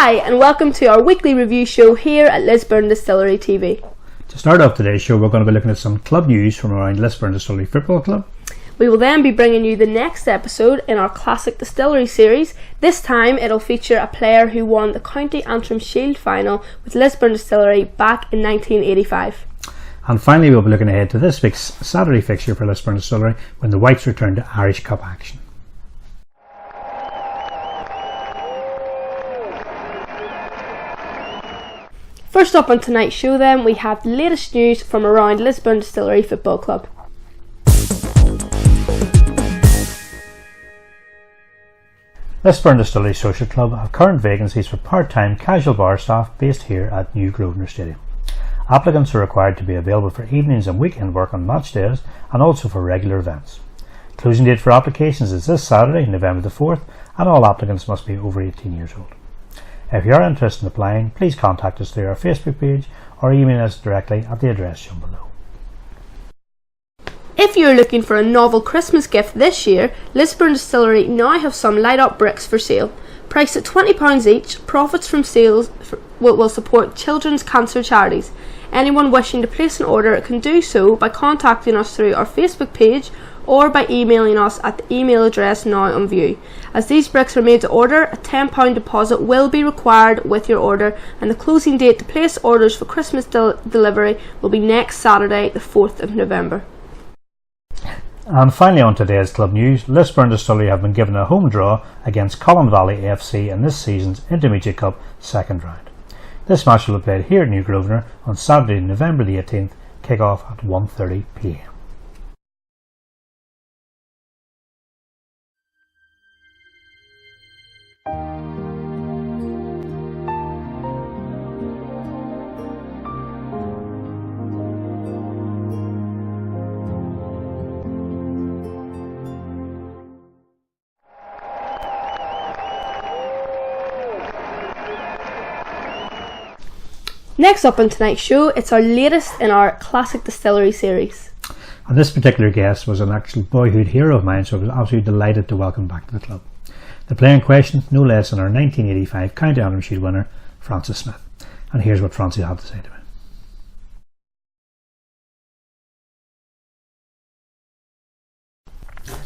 Hi and welcome to our weekly review show here at Lisburn Distillery TV. To start off today's show, we're going to be looking at some club news from around Lisburn Distillery Football Club. We will then be bringing you the next episode in our Classic Distillery series. This time it'll feature a player who won the Co.Antrim Shield final with Lisburn Distillery back in 1985. And finally, we'll be looking ahead to this week's Saturday fixture for Lisburn Distillery when the Whites return to Irish Cup action. First up on tonight's show then, we have the latest news from around Lisburn Distillery Football Club. Lisburn Distillery Social Club have current vacancies for part-time casual bar staff based here at New Grosvenor Stadium. Applicants are required to be available for evenings and weekend work on match days and also for regular events. Closing date for applications is this Saturday, November the 4th, and all applicants must be over 18 years old. If you are interested in applying, please contact us through our Facebook page or email us directly at the address shown below. If you're looking for a novel Christmas gift this year, Lisburn Distillery now have some light up bricks for sale. Priced at £20 each, profits from sales will support children's cancer charities. Anyone wishing to place an order can do so by contacting us through our Facebook page or by emailing us at the email address now on view. As these bricks are made to order, a £10 deposit will be required with your order, and the closing date to place orders for Christmas delivery will be next Saturday, the 4th of November. And finally on today's club news, Lisburn Distillery have been given a home draw against Colin Valley FC in this season's Intermediate Cup second round. This match will be played here at New Grosvenor on Saturday, November the 18th, kick-off at 1:30 p.m. Next up on tonight's show, it's our latest in our Classic Distillery series. And this particular guest was an actual boyhood hero of mine, so I was absolutely delighted to welcome back to the club. The player in question, no less than our 1985 Co.Antrim Shield winner, Francis Smith. And here's what Francis had to say to me.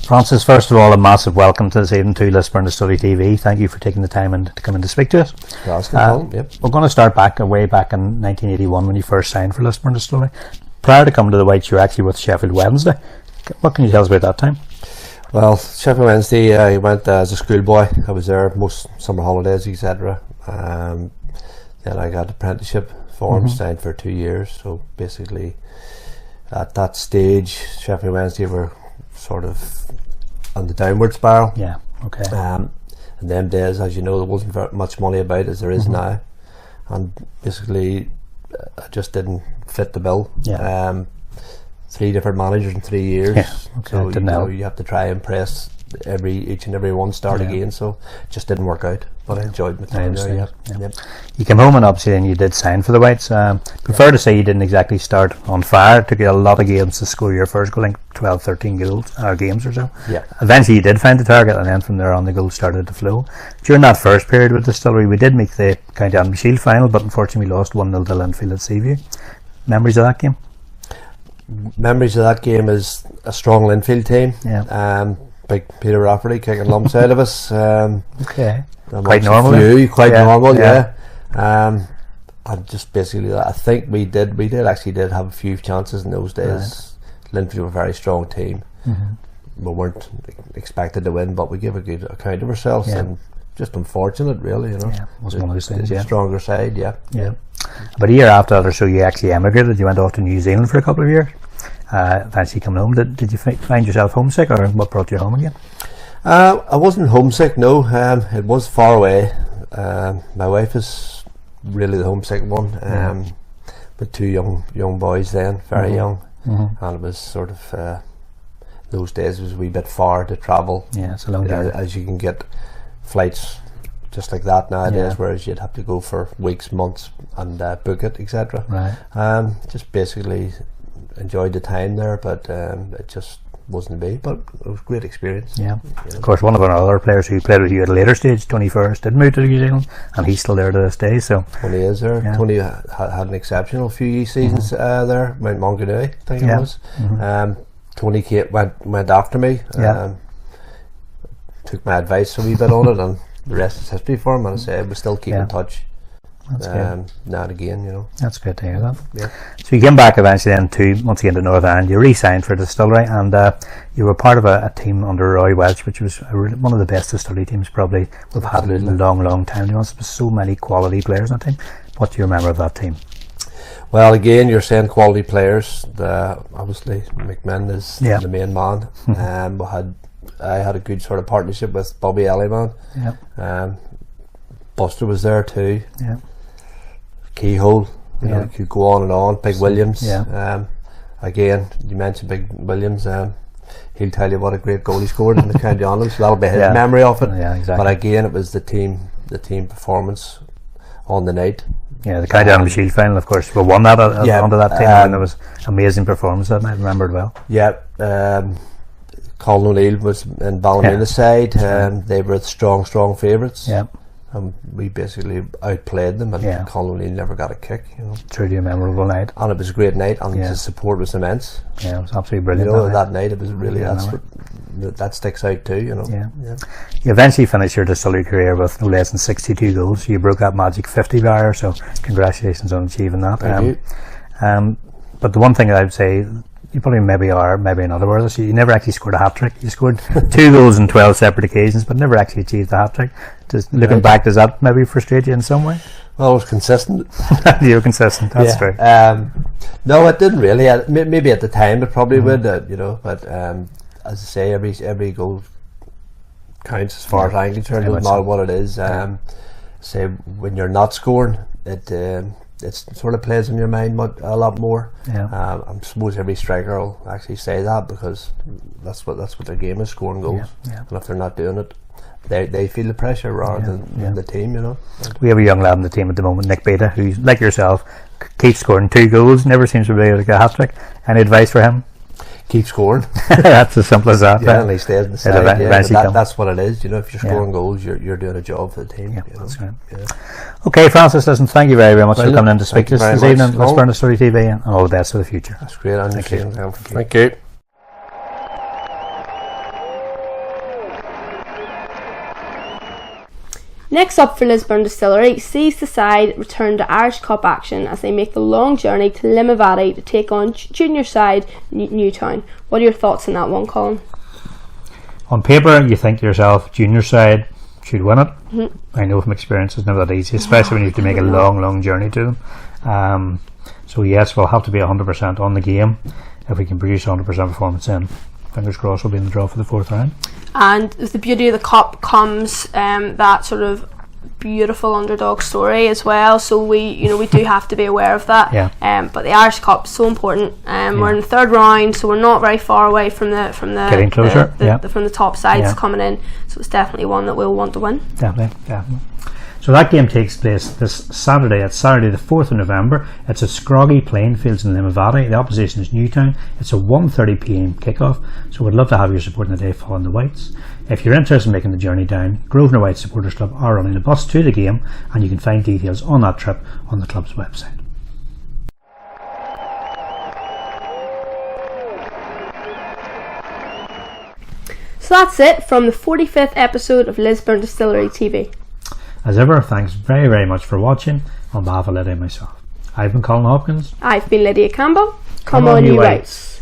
Francis, first of all, a massive welcome to this evening to Lisburn Distillery TV. Thank you for taking the time and to come in to speak to us. Yep. We're going to start way back in 1981 when you first signed for Lisburn Distillery. Prior to coming to the Whites, you were actually with Sheffield Wednesday. What can you tell us about that time? Well, Sheffield Wednesday, I went as a schoolboy. I was there most summer holidays, etc. Then I got apprenticeship forms signed for 2 years. So basically, at that stage, Sheffield Wednesday were sort of on the downward spiral. Yeah, okay. In them days, as you know, there wasn't very much money about as there is now, and basically I just didn't fit the bill. Yeah. 3 different managers in 3 years. Yeah, okay. So you have to try and impress each and every one start again, so it just didn't work out, but I enjoyed my time there. Yep. You came home and obviously then you did sign for the Whites. Prefer to say you didn't exactly start on fire. It took you a lot of games to score your first goal, like 12-13 games or so. Yeah. Eventually you did find the target, and then from there on the goals started to flow. During that first period with Distillery, we did make the Co.Antrim Shield final, but unfortunately we lost 1-0 to Linfield at Seaview. Memories of that game? Memories of that game is a strong Linfield team. Yeah. Big Peter Rafferty kicking lumps out of us. Okay. Quite normal. Normal, yeah. And just basically, I think we did have a few chances in those days. Right. Linfield were a very strong team. We weren't expected to win, but we gave a good account of ourselves, and just unfortunate, really. Yeah, it was one of those things. Yeah. Stronger side, yeah. But a year after that or so, you actually emigrated. You went off to New Zealand for a couple of years. Eventually coming home, did you find yourself homesick, or what brought you home again? I wasn't homesick, no. It was far away. My wife is really the homesick one. With 2 young boys then, very young, and it was sort of those days it was a wee bit far to travel. Yeah, it's a long journey. As you can get flights just like that nowadays, whereas you'd have to go for weeks, months, and book it, etc. Right. Just basically enjoyed the time there, but it just wasn't me. But it was a great experience. Yeah, of course, one of our other players who played with you at a later stage, Tony Ferris, did move to New Zealand, and he's still there to this day. So Tony is there. Yeah. Tony had an exceptional few seasons there. Mount Monganui, I think it was. Tony went after me. Took my advice a wee bit on it, and the rest is history for him. And I say we still keep in touch. That's good. Now and again, you know. That's good to hear that. Yeah. So you came back eventually then once again to Northern Ireland. You re-signed for the distillery, and you were part of a team under Roy Welch, which was one of the best distillery teams probably we've had in a long time. There was so many quality players on that team. What do you remember of that team? Well, again, you're saying quality players. Obviously, McMinn is the main man. I had a good sort of partnership with Bobby Elliman. Buster was there too. Yeah. Keyhole, you know, could go on and on. Big Williams. Yeah. Again, you mentioned Big Williams. He'll tell you what a great goal he scored in the County Honours. So that'll be his memory of it. Yeah, exactly. But again, it was the team performance on the night. Yeah, the Co.Antrim Shield final, of course. We won that under that team, and it was amazing performance that night. I remember it well. Yeah. Colin Lydia was in Ballymena side. They were strong favourites. Yeah. We basically outplayed them, and Colin Lydia never got a kick. You know, truly a memorable night, and it was a great night, and the support was immense. Yeah, it was absolutely brilliant. You know, that night it was really that sticks out too. You know. Yeah. You eventually finished your distillery career with no less than 62 goals. You broke that magic 50 barrier, so congratulations on achieving that. Thank you. But the one thing that I would say, you probably maybe in other words, you never actually scored a hat-trick. You scored 2 goals on 12 separate occasions, but never actually achieved a hat-trick. Just looking back, does that maybe frustrate you in some way? Well, I was consistent. You were consistent, that's true. No, it didn't really. Maybe at the time it probably would, you know, but as I say, every goal counts as far as I'm concerned, no matter what it is. Say, when you're not scoring, it sort of plays in your mind a lot more. I suppose every striker will actually say that, because that's what their game is, scoring goals. And if they're not doing it, they feel the pressure rather than the team, you know. We have a young lad in the team at the moment, Nick Beta, who's like yourself, keeps scoring 2 goals, never seems to be able to get a hat-trick. Any advice for him? Keep scoring. That's as simple as that. And he stays in the side. That's what it is. You know, if you're scoring goals, you're doing a job for the team. Yeah, you know? That's right. Okay, Francis, listen, thank you very much for coming in to speak to us this evening. Lisburn Distillery TV, and all the best for the future. That's great. Thank you. Thank you. Next up for Lisburn Distillery sees the side return to Irish Cup action as they make the long journey to Limavady to take on junior side Newtown. What are your thoughts on that one, Colin? On paper, you think to yourself, junior side should win it. I know from experience it's never that easy, especially when you have to make a long journey to them. So yes, we'll have to be 100% on the game. If we can produce 100% performance in, fingers crossed we'll be in the draw for the 4th round. And with the beauty of the cup comes that sort of beautiful underdog story as well. So we do have to be aware of that. But the Irish Cup is so important. We're in the 3rd round, so we're not very far away from the getting closer. From the top sides coming in. So it's definitely one that we'll want to win. Definitely. So that game takes place this Saturday. It's Saturday the 4th of November. It's at Scroggy Playing Fields in Limavady. The opposition is Newtown. It's a 1:30pm kickoff. So we'd love to have your support on the day following the Whites. If you're interested in making the journey down, Grosvenor Whites Supporters Club are running a bus to the game, and you can find details on that trip on the club's website. So that's it from the 45th episode of Lisburn Distillery TV. As ever, thanks very much for watching. On behalf of Lydia and myself, I've been Colin Hopkins. I've been Lydia Campbell. Come on, you Whites.